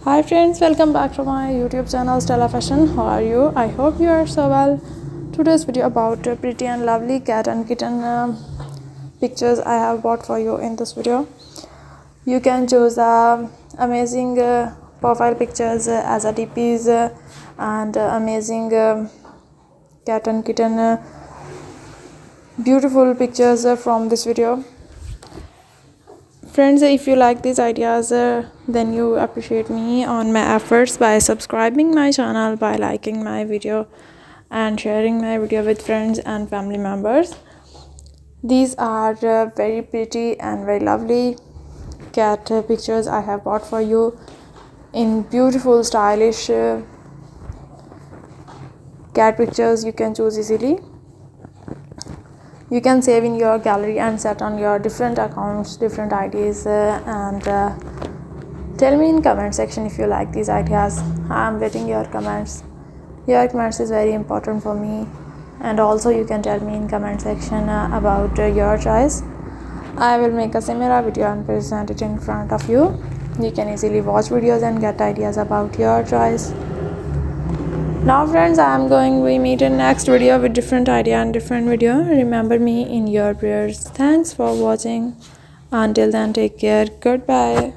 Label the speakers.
Speaker 1: Hi friends, welcome back to my YouTube channel Stella Fashion. How are you? I hope you are so well. Today's video about pretty and lovely cat and kitten pictures I have bought for you in this video. You can choose amazing profile pictures as a DPs and amazing cat and kitten beautiful pictures from this video. Friends, if you like these ideas, then you appreciate me on my efforts by subscribing my channel, by liking my video and sharing my video with friends and family members. These are very pretty and very lovely cat pictures I have bought for you in beautiful stylish cat pictures. You can choose easily. You can save in your gallery and set on your different accounts, different IDs, and tell me in comment section if you like these ideas. I'm waiting your comments. Your comments is very important for me, and also you can tell me in comment section about your choice. I will make a similar video and present it in front of you. You can easily watch videos and get ideas about your choice. Now friends, I am going we meet in next video with different idea and different video. Remember me in your prayers. Thanks for watching. Until then, take care. Goodbye.